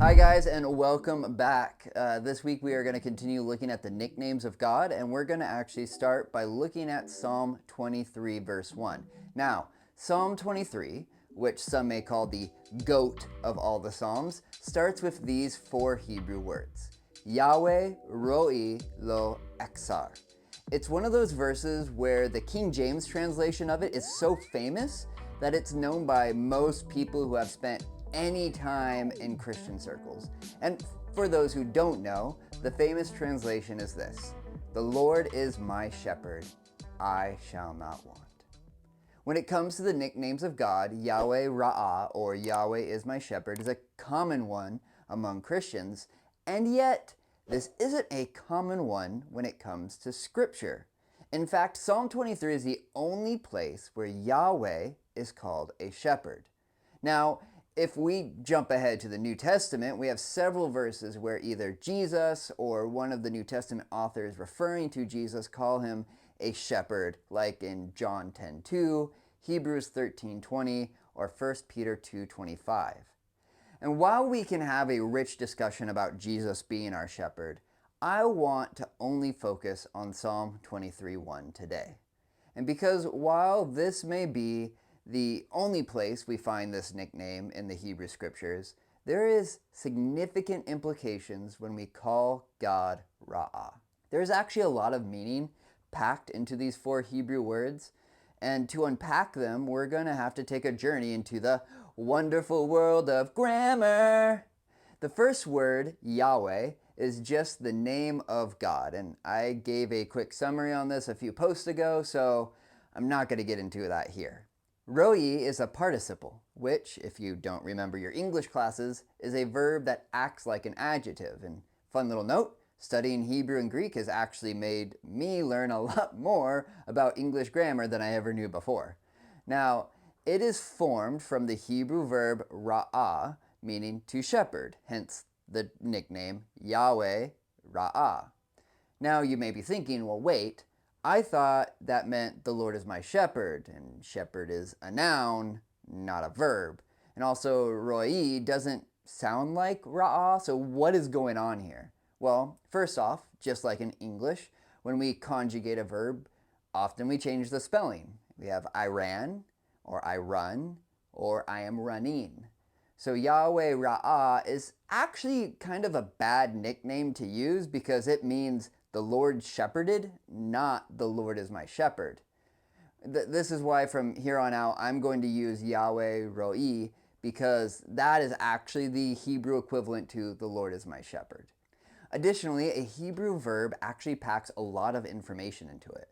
Hi, guys, and welcome back. This week we are going to continue looking at the nicknames of God, and we're going to actually start by looking at Psalm 23, verse 1. Now, Psalm 23, which some may call the GOAT of all the Psalms, starts with these four Hebrew words: Yahweh Ro'i Lo Exar. It's one of those verses where the King James translation of it is so famous that it's known by most people who have spent any time in Christian circles. And for those who don't know, the famous translation is this: "The Lord is my shepherd, I shall not want." When it comes to the nicknames of God, Yahweh Raah, or Yahweh is my shepherd, is a common one among Christians, and yet this isn't a common one when it comes to Scripture. In fact, Psalm 23 is the only place where Yahweh is called a shepherd. Now, if we jump ahead to the New Testament, we have several verses where either Jesus or one of the New Testament authors referring to Jesus call him a shepherd, like in John 10:2, Hebrews 13:20, or 1 Peter 2:25. And while we can have a rich discussion about Jesus being our shepherd, I want to only focus on Psalm 23:1 today. And because while this may be the only place we find this nickname in the Hebrew Scriptures, there is significant implications when we call God Ra'ah. There's actually a lot of meaning packed into these four Hebrew words, and to unpack them, we're going to have to take a journey into the wonderful world of grammar. The first word, Yahweh, is just the name of God, and I gave a quick summary on this a few posts ago, so I'm not going to get into that here. Ro'i is a participle, which, if you don't remember your English classes, is a verb that acts like an adjective. And fun little note, studying Hebrew and Greek has actually made me learn a lot more about English grammar than I ever knew before. Now, it is formed from the Hebrew verb ra'ah, meaning to shepherd, hence the nickname Yahweh Ra'ah. Now, you may be thinking, well, wait, I thought that meant the Lord is my shepherd, and shepherd is a noun, not a verb. And also, roi doesn't sound like ra'ah, so what is going on here? Well, first off, just like in English, when we conjugate a verb, often we change the spelling. We have I ran, or I run, or I am running. So Yahweh Ra'ah is actually kind of a bad nickname to use because it means the Lord shepherded, not the Lord is my shepherd. This is why from here on out I'm going to use Yahweh Ro'i, because that is actually the Hebrew equivalent to the Lord is my shepherd. Additionally, a Hebrew verb actually packs a lot of information into it.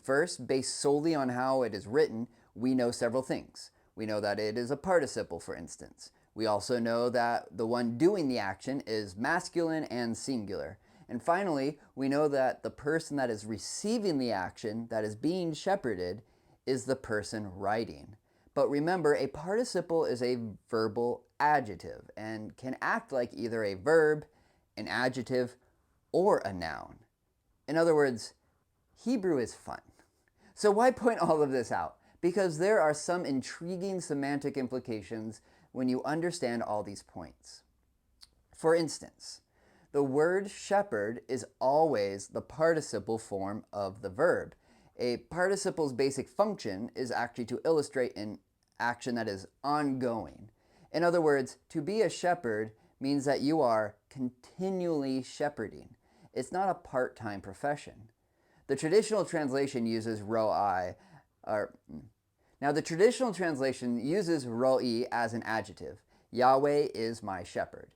First, based solely on how it is written, we know several things. We know that it is a participle, for instance. We also know that the one doing the action is masculine and singular. And finally, we know that the person that is receiving the action that is being shepherded is the person writing. But remember, a participle is a verbal adjective and can act like either a verb, an adjective, or a noun. In other words, Hebrew is fun. So why point all of this out? Because there are some intriguing semantic implications when you understand all these points. For instance, the word shepherd is always the participle form of the verb. A participle's basic function is actually to illustrate an action that is ongoing. In other words, to be a shepherd means that you are continually shepherding. It's not a part-time profession. The traditional translation uses roi, Now, the traditional translation uses ro'i as an adjective. Yahweh is my shepherd.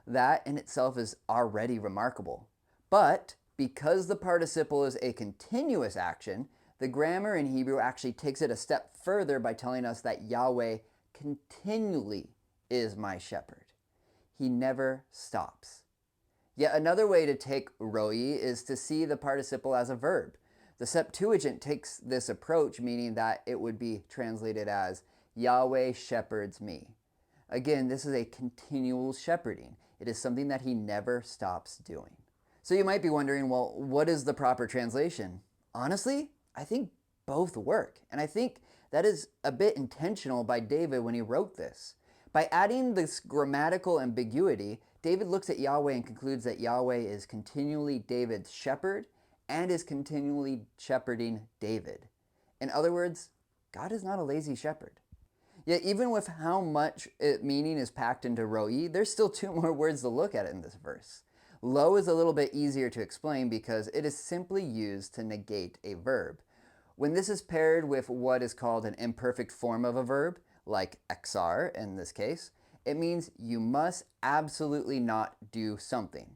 That in itself is already remarkable. But because the participle is a continuous action, the grammar in Hebrew actually takes it a step further by telling us that Yahweh continually is my shepherd. He never stops. Yet another way to take ro'i is to see the participle as a verb. The Septuagint takes this approach, meaning that it would be translated as Yahweh shepherds me. Again, this is a continual shepherding. It is something that he never stops doing. So you might be wondering, well, what is the proper translation? Honestly, I think both work. And I think that is a bit intentional by David when he wrote this. By adding this grammatical ambiguity, David looks at Yahweh and concludes that Yahweh is continually David's shepherd and is continually shepherding David. In other words, God is not a lazy shepherd. Yet even with how much meaning is packed into Roah, there's still two more words to look at in this verse. Lo is a little bit easier to explain because it is simply used to negate a verb. When this is paired with what is called an imperfect form of a verb, like exar in this case, it means you must absolutely not do something.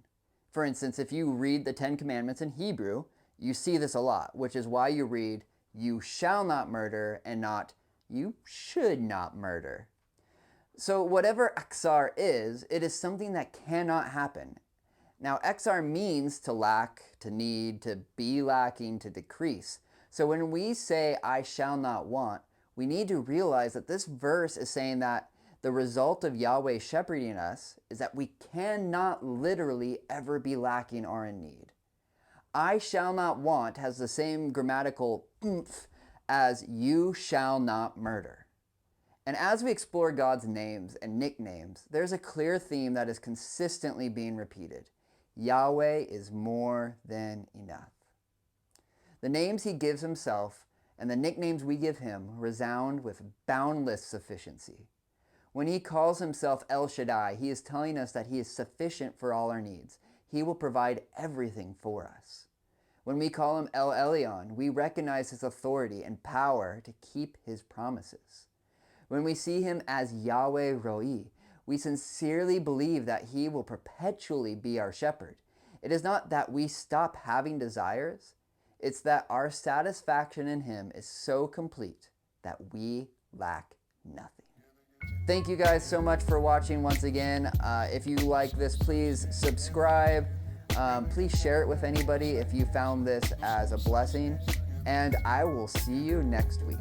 For instance, if you read the 10 Commandments in Hebrew, you see this a lot, which is why you read, you shall not murder, and not, you should not murder. So whatever exar is, it is something that cannot happen. Now, exar means to lack, to need, to be lacking, to decrease. So when we say, I shall not want, we need to realize that this verse is saying that the result of Yahweh shepherding us is that we cannot literally ever be lacking or in need. I shall not want has the same grammatical oomph as you shall not murder. And as we explore God's names and nicknames, there's a clear theme that is consistently being repeated. Yahweh is more than enough. The names he gives himself and the nicknames we give him resound with boundless sufficiency. When he calls himself El Shaddai, he is telling us that he is sufficient for all our needs. He will provide everything for us. When we call him El Elyon, we recognize his authority and power to keep his promises. When we see him as Yahweh Roah, we sincerely believe that he will perpetually be our shepherd. It is not that we stop having desires, it's that our satisfaction in him is so complete that we lack nothing. Thank you guys so much for watching once again. If you like this, please subscribe. Please share it with anybody if you found this as a blessing. And I will see you next week.